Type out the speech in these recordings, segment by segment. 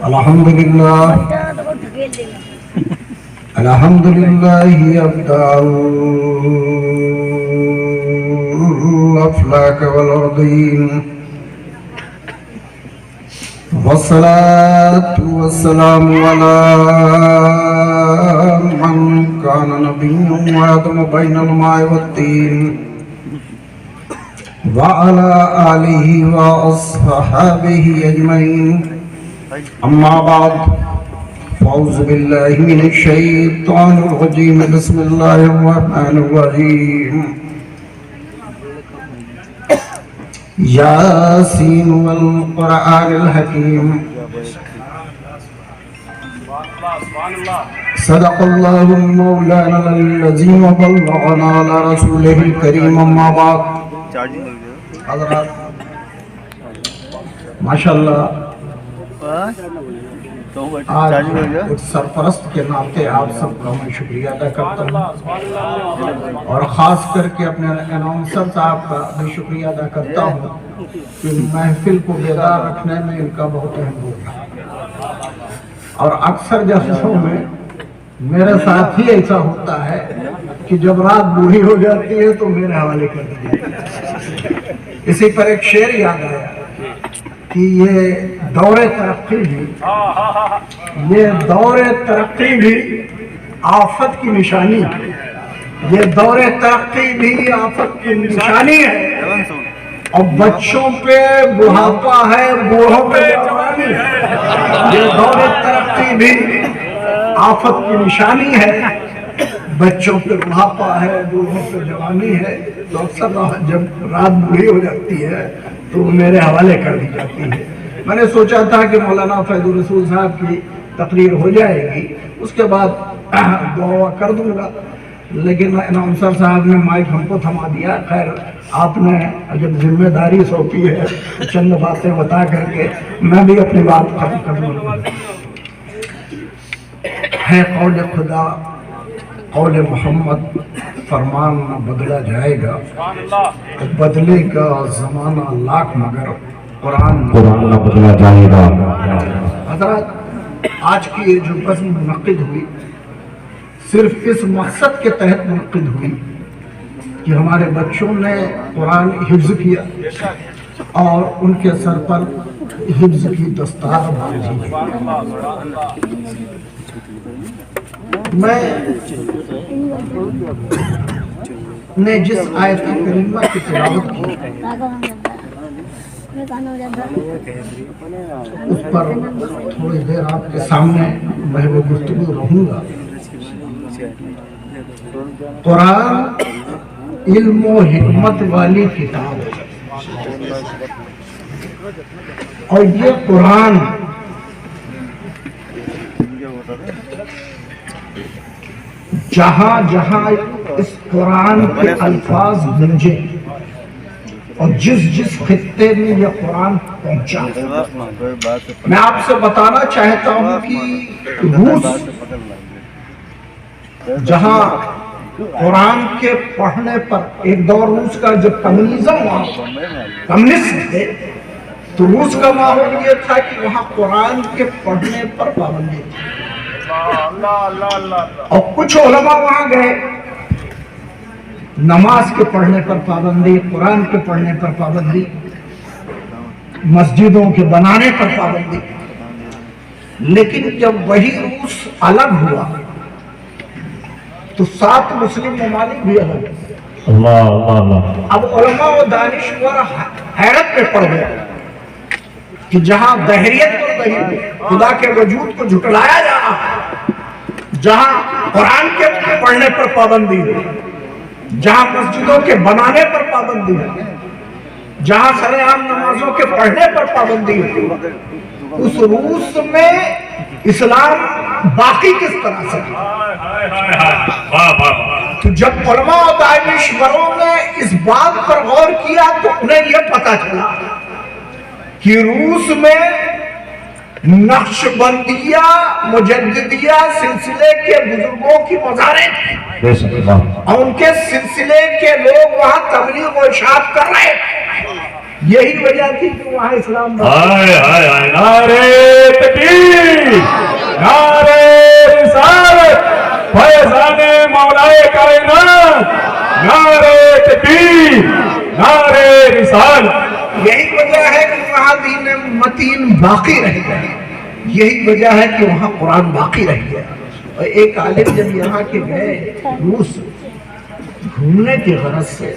الحمدللہ يبدأ الأفلاك والأرضين والصلاة والسلام على من كان نبيا وآدم بين الماء والطين وعلى آله وأصحابه أجمعين أما بعد فأعوذ بالله من الشيطان الرجيم بسم الله الرحمن الرحيم ياسين والقرآن الحكيم صدق الله مولانا العظيم وبلغنا على رسوله الكريم أما بعد حضرات ماشاءاللہ آج ایک سرپرست کے ناطے آپ سب کا میں شکریہ ادا کرتا ہوں اور خاص کر کے اپنے اناؤنسر صاحب کا بھی شکریہ ادا کرتا ہوں کہ محفل کو بیدار رکھنے میں ان کا بہت اہم رول ہے اور اکثر جلسوں میں میرے ساتھ ہی ایسا ہوتا ہے کہ جب رات بوڑھی ہو جاتی ہے تو میرے حوالے کر دی جاتی ہے۔ اسی پر ایک شعر یاد آیا کہ یہ دور ترقی بھی آفت کی نشانی ہے، یہ دور ترقی بھی آفت کی نشانی ہے اور بچوں پہ بڑھاپا ہے، بوڑھوں پہ جوانی ہے۔ یہ دور ترقی بھی آفت کی نشانی ہے، بچوں پہ بڑھاپا ہے، بوڑھوں پہ جوانی ہے۔ تو اکثر جب رات بوڑھی ہو جاتی ہے تو میرے حوالے کر دی جاتی ہے۔ میں نے سوچا تھا کہ مولانا فیض الرسول صاحب کی تقریر ہو جائے گی، اس کے بعد دعا کر دوں گا، لیکن اناؤنسر صاحب نے مائک ہم کو تھما دیا۔ خیر آپ نے جب ذمہ داری سونپی ہے چند باتیں بتا کر کے میں بھی اپنی بات ختم کر دوں گا۔ ہے قول خدا قول محمد، فرمان نہ بدلا جائے گا، بدلے گا زمانہ لاکھ مگر قرآن نہ بدلا جائے گا۔ حضرات آج کی یہ جو بزم منعقد ہوئی صرف اس مقصد کے تحت منعقد ہوئی کہ ہمارے بچوں نے قرآن حفظ کیا اور ان کے سر پر حفظ کی دستار باندھی۔ میں نے جس آیت کریمہ کی تلاوت کی اس پر تھوڑی دیر آپ کے سامنے میں وہ گفتگو رہوں گا۔ قرآن علم و حکمت والی کتاب ہے اور یہ قرآن جہاں جہاں اس قرآن کے الفاظ گونجے اور جس جس خطے میں یہ قرآن پہنچا، میں آپ سے بتانا چاہتا ہوں کہ روس جہاں قرآن کے پڑھنے پر ایک دور روس کا جب کمیونزم ہوا، کمیونسٹ تھے، تو روس کا ماحول یہ تھا کہ وہاں قرآن کے پڑھنے پر پابندی تھی اور کچھ علماء وہاں گئے، نماز کے پڑھنے پر پابندی، قرآن کے پڑھنے پر پابندی، مسجدوں کے بنانے پر پابندی۔ لیکن جب وہی روس الگ ہوا تو 7 مسلم ممالک بھی الگ ہوئے۔ اب علماء و دانشور حیرت میں پڑ گئے کہ جہاں دہریت اور خدا کے وجود کو جھٹلایا جا رہا ہے، جہاں قرآن کے پڑھنے پر پابندی ہے، جہاں مسجدوں کے بنانے پر پابندی ہے، جہاں سرعام نمازوں کے پڑھنے پر پابندی ہے، اس روس میں اسلام باقی کس طرح سے؟ تو جب علماء و دانشوروں نے اس بات پر غور کیا تو انہیں یہ پتا چلا کہ روس میں نقشبندیہ مجددیہ سلسلے کے بزرگوں کی مزاریں تھیں اور ان کے سلسلے کے لوگ وہاں تبلیغ و ارشاد کر رہے ہیں یہی وجہ تھی کہ وہاں اسلام ہائے ہائے ہائے، نعرے تکبیر، نعرے رسالت، فیضان مولا کائنات، نعرے تکبیر، نعرے رسالت۔ یہی وجہ ہے کہ وہاں دین متین باقی رہ گئے، یہی وجہ ہے کہ وہاں قرآن باقی رہ گیا۔ اور ایک عالم جب یہاں کے گئے روس گھومنے کی غرض سے،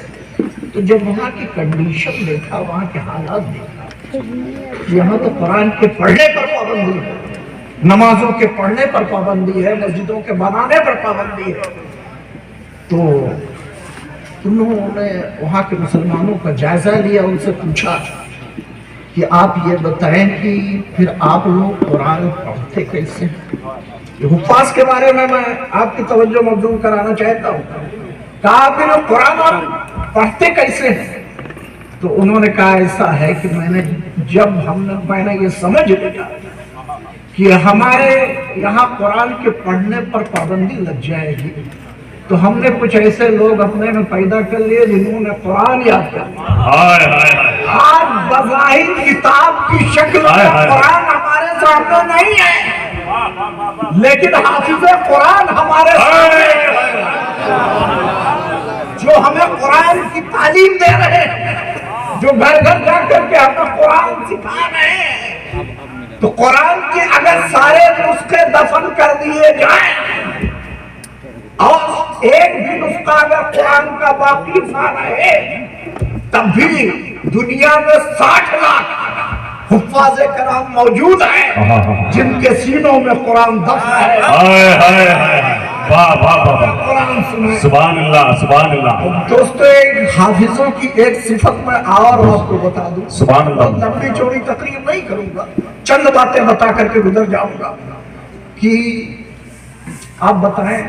تو جب وہاں کی کنڈیشن دیکھا، وہاں کے حالات دیکھا، یہاں تو قرآن کے پڑھنے پر پابندی ہے، نمازوں کے پڑھنے پر پابندی ہے، مسجدوں کے بنانے پر پابندی ہے، تو انہوں نے وہاں کے مسلمانوں کا جائزہ لیا، ان سے پوچھا کہ آپ یہ بتائیں کہ پھر آپ لوگ قرآن پڑھتے کیسے ہیں؟ یہ حفاظ کے بارے میں آپ کی توجہ مبذول کرانا چاہتا ہوں۔ کہا پھر قرآن آپ پڑھتے کیسے ہیں؟ تو انہوں نے کہا ایسا ہے کہ میں نے یہ سمجھ لیا کہ ہمارے یہاں قرآن کے پڑھنے پر پابندی لگ جائے گی، تو ہم نے کچھ ایسے لوگ اپنے میں پیدا کر لیے جنہوں نے قرآن یاد کر لیا۔ آج بظاہر کتاب کی شکل میں قرآن ہمارے سامنے نہیں ہے، لیکن حافظ قرآن ہمارے سامنے ہے، جو ہمیں قرآن کی تعلیم دے رہے ہیں، جو گھر گھر جا کر کے ہمیں قرآن سکھا رہے ہیں۔ تو قرآن کے اگر سارے نسخے دفن کر دیے جائیں اور ایک بھی نسخہ اگر قرآن کا باقی نہ رہے، تب بھی دنیا میں 60 لاکھ حفاظ کرام موجود ہیں جن کے سینوں میں قرآن دفن ہے۔ قرآن سنائے، سبحان اللہ، سبحان اللہ۔ دوستو، ایک حافظوں کی ایک صفت میں اور آپ کو بتا دوں، سبحان اللہ۔ لمبی چوڑی تقریر نہیں کروں گا، چند باتیں بتا کر کے گزر جاؤں گا کہ آپ بتائیں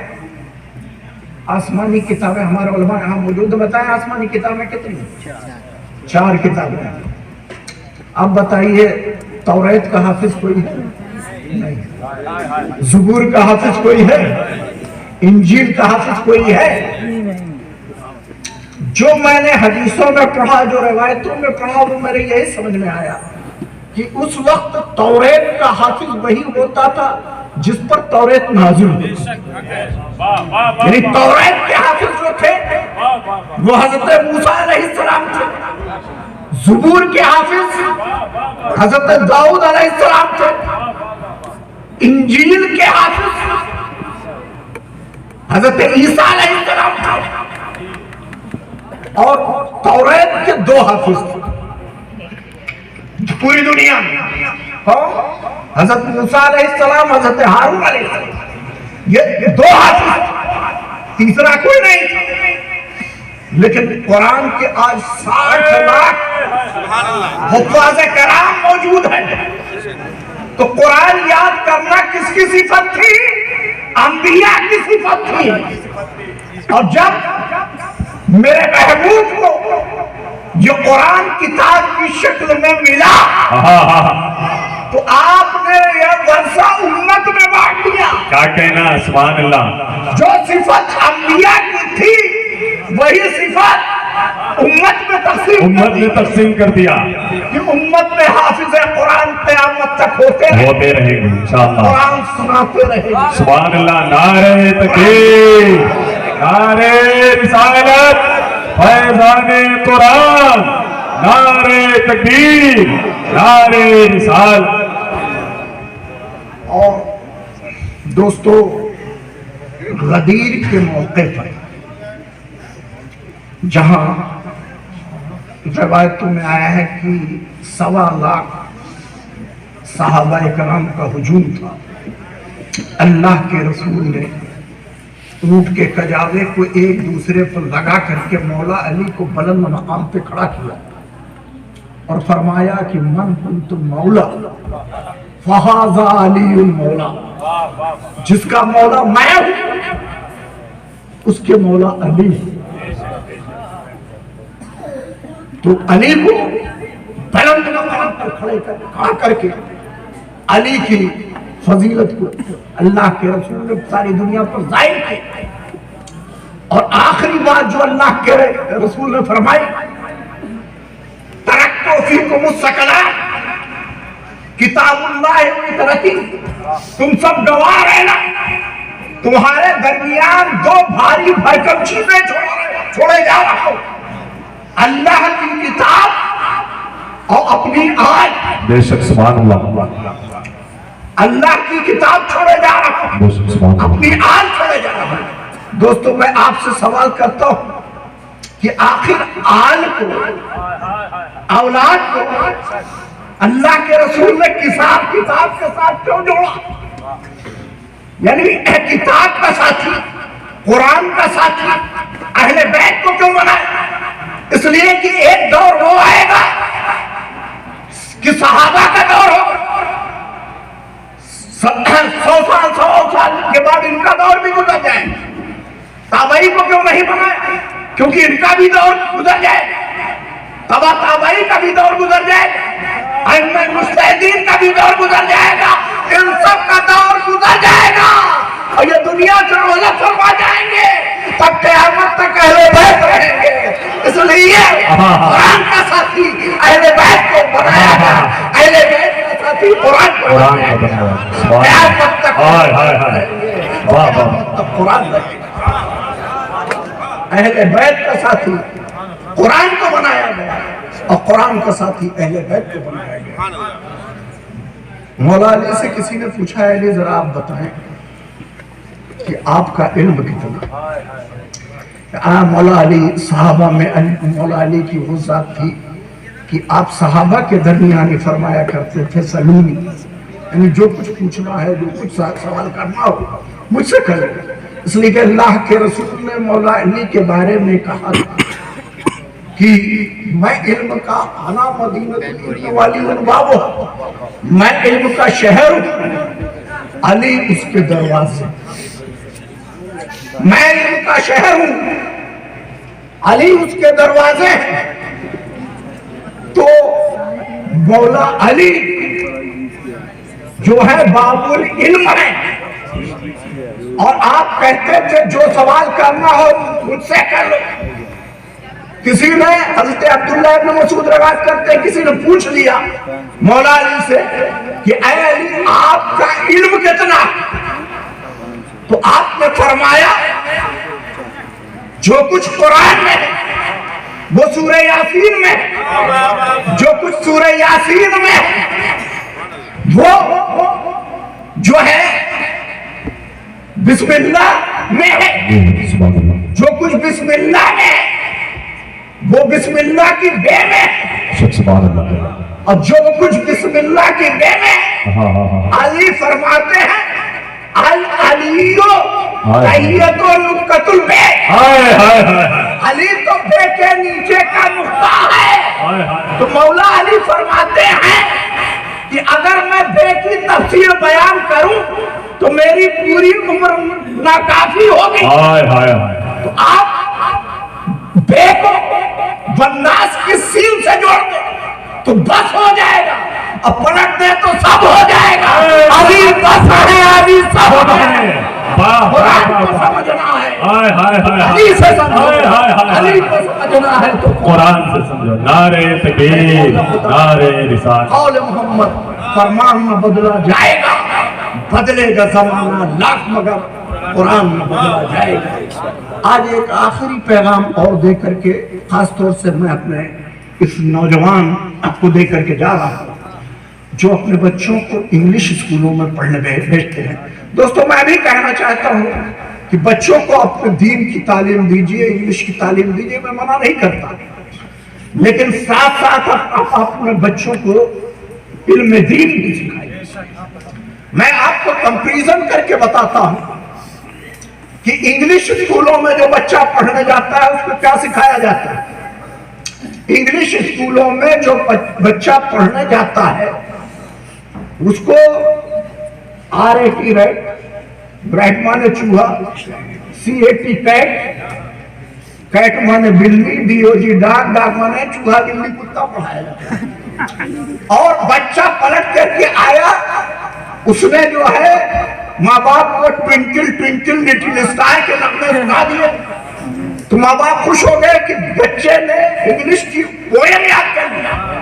آسمانی کتابیں، ہمارے علماء یہاں موجود، بتائیں آسمانی کتابیں کتنی؟ 4 کتابیں۔ اب بتائیے توریت کا حافظ کوئی ہے؟ نہیں۔ زبور کا حافظ کوئی ہے؟ انجیل کا حافظ کوئی ہے؟ جو میں نے حدیثوں میں پڑھا، جو روایتوں میں پڑھا، وہ میرے یہی سمجھ میں آیا کہ اس وقت توریت کا حافظ وہی ہوتا تھا جس پر توریت نازل ہوئی، یعنی توریت کے حافظ جو تھے وہ حضرت موسیٰ علیہ السلام تھے، زبور کے حافظ حضرت داؤد علیہ السلام تھے، انجیل کے حافظ حضرت عیسیٰ علیہ السلام تھے، اور توریت کے 2 حافظ تھے پوری دنیا میں، حضرت موسیٰ علیہ السلام، حضرت ہارون علیہ السلام، یہ 2 حافظ، تیسرا کوئی نہیں تھا۔ لیکن قرآن کے آج 60 لاکھ حفاظ کرام موجود ہیں۔ تو قرآن یاد کرنا کس کی صفت تھی؟ انبیاء کی صفت تھی۔ اور جب میرے محبوب کو یہ قرآن کتاب کی شکل میں ملا تو آپ نے یہ ورثہ امت میں بانٹ دیا۔ کیا کہنا، سبحان اللہ۔ جو صفت انبیاء کی تھی وہی صفت امت میں تقسیم کر دیا کہ امت میں حافظ قرآن قیامت تک ہوتے رہیں گے انشاءاللہ، قرآن سناتے رہیں گے۔ سبحان اللہ۔ نعرہ تکبیر، نعرہ رسالت، فیضان قرآن، نعرہ تکبیر، نعرہ رسالت۔ اور دوستو، غدیر کے موقع پر جہاں روایتوں میں آیا ہے کہ 1.25 لاکھ صحابہ کرام کا ہجوم تھا، اللہ کے رسول نے اونٹ کے کجاوے کو ایک دوسرے پر لگا کر کے مولا علی کو بلند مقام پہ کھڑا کیا اور فرمایا کہ من کنت مولا فہذا علی المولا، جس کا مولا میں ہوں اس کے مولا علی۔ تو علی کو بلند مقام پر کھڑا کر کے علی کی فضیلت کو اللہ کے رسول نے ساری دنیا پر ظاہر کی۔ اور آخری بات جو اللہ کے رسول نے فرمائی، ترکت فیکم الثقلان کتاب اللہ و تم سب گواہ ہیں نا، تمہارے درمیان دو بھاری بھرکم چیزیں چھوڑے جا رہا ہوں، اللہ کی کتاب اور اپنی آج۔ بے شک سبحان اللہ، اللہ کی کتاب چھوڑے جا رہا ہوں، بے شک سبحان اللہ۔ اپنی آج چھوڑے جا رہا ہوں۔ دوستو میں آپ سے سوال کرتا ہوں کہ آخر آل کو، اولاد کو اللہ کے رسول نے کتاب کے ساتھ کیوں جوڑا؟ یعنی کتاب کا ساتھی، قرآن کا ساتھی اہل بیت کو کیوں بنایا؟ اس لیے کہ ایک دور وہ آئے گا کہ صحابہ کا دور ہوگا، 100 سال کے بعد ان کا دور بھی گزر جائے گا۔ تابعی کو کیوں نہیں بنایا؟ کیونکہ ان کا بھی دور گزر جائے گا، تبا تابعی کا بھی دور گزر جائے گا، ائمہ مجتہدین کا بھی دور گزر جائے گا، ان سب کا دور گزر جائے گا اور یہ دنیا سے رحلت فرما جائیں گے، تب قیامت تک اہل بیت رہیں گے۔ اس لیے قرآن کا ساتھی اہل بیت کو بنایا گیا، اہل بیت کا ساتھی قرآن کو بنایا گیا۔ قیامت تک قرآن رہے گا، اہل بیت کا ساتھی قرآن کو بنایا گیا اور قرآن کا ساتھی اہل بیت کو بنایا گیا۔ مولا علی سے کسی نے پوچھا، علی ذرا آپ بتائیں کہ آپ کا علم کتنا؟ مولا علی صحابہ میں مولا علی کی وہ ذات تھی کہ آپ صحابہ کے درمیان فرمایا کرتے تھے سلونی، یعنی جو کچھ پوچھنا ہے، جو کچھ سوال کرنا ہو مجھ سے کریں۔ اس لیے کہ اللہ کے رسول نے مولا علی کے بارے میں کہا تھا کہ میں علم کا انا مدینہ العلم والی بابو، میں علم کا شہر ہوں، علی اس کے دروازے، میں علم کا شہر ہوں، علی اس کے دروازے۔ تو مولا علی جو ہے باب العلم ہے، اور آپ کہتے تھے جو سوال کرنا ہو مجھ سے کر لو۔ کسی نے حضرت عبداللہ ابن مسعود روایت کرتے ہیں، کسی نے پوچھ لیا مولا علی سے کہ اے علی آپ کا علم کتنا؟ تو آپ نے فرمایا جو کچھ قرآن میں ہے وہ سورہ یاسین میں، جو کچھ سورہ یاسین میں وہ جو ہے بسم اللہ میں ہے، جو کچھ بسم اللہ میں ہے وہ بسم اللہ کی بے میں، اور جو کچھ بسم اللہ کی بے میں، علی فرماتے ہیں العلیو تحیت و نکت البے، علی تو بے کے نیچے کا نقطہ ہے۔ تو مولا علی فرماتے ہیں کہ اگر میں بے کی تفسیر بیان کروں تو میری پوری عمر ناکافی ہوگی، تو آپ بے کو والناس کی سین سے جوڑ دیں تو بس ہو جائے گا، اب پلٹ دے تو سب ہو جائے گا۔ علی بس ہے، علی سب ہے، قرآن کو سمجھنا ہے، علی سے سمجھو، علی کو سمجھنا ہے تو قرآن سے سمجھو۔ نعرہ تکبیر، نعرہ رسالت۔ قول محمد فرمان نہ بدلا جائے گا، بدلے گا زمانہ لاکھ مگر قرآن نہ بدلا جائے گا۔ آج ایک آخری پیغام اور دے کر کے، خاص طور سے میں اپنے اس نوجوان کو دے کر کے جا رہا ہوں جو اپنے بچوں کو انگلش اسکولوں میں پڑھنے بھیجتے ہیں۔ دوستو میں بھی کہنا چاہتا ہوں کہ بچوں کو اپنے دین کی تعلیم دیجئے، انگلش کی تعلیم دیجئے، میں منع نہیں کرتا، لیکن ساتھ ساتھ آپ اپنے بچوں کو علم دین بھی سکھائیے۔ میں آپ کو کمپیریزن کر کے بتاتا ہوں کہ انگلش اسکولوں میں جو بچہ پڑھنے جاتا ہے اس کو کیا سکھایا جاتا ہے۔ انگلش اسکولوں میں جو بچہ پڑھنے جاتا ہے اس کو RAT ریٹ مانے چوہا، CAT کیٹ مانے بلی، DOG ڈاگ مانے چوہا بلی کتا پڑھایا جاتا ہے۔ اور بچہ پلٹ کر کے آیا، اس نے جو ہے ماں باپ کو ٹوینکل ٹوینکل لٹل اسٹار کے نغمے سنا دیے، تو ماں باپ خوش ہو گئے کہ بچے نے انگلش کی پوئم یاد کر لیا۔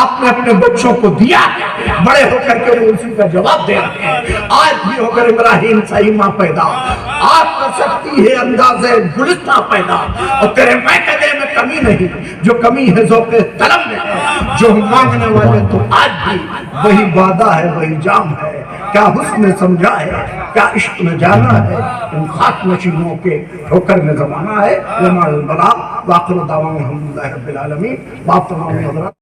آپ نے اپنے بچوں کو دیا، بڑے ہو کر کے وہ اسی کا جواب دے رہے ہیں۔ آج بھی ہو کر ابراہیم سائمہ پیدا، آپ کر سکتی ہے انداز گلستہ پیدا، اور تیرے میں کدے میں کمی نہیں، جو کمی ہے ذوق طلب میں ہے، جو مانگنے والے تو آج بھی وہی وعدہ ہے وہی جام ہے۔ کیا حسن نے سمجھا ہے، کیا عشق نے جانا ہے، ان خاک نشینوں کے ٹھوکر میں زمانہ ہے۔ وما البلاغ، وآخر دعوانا الحمدللہ رب العالمین۔ باپ تمام حضرات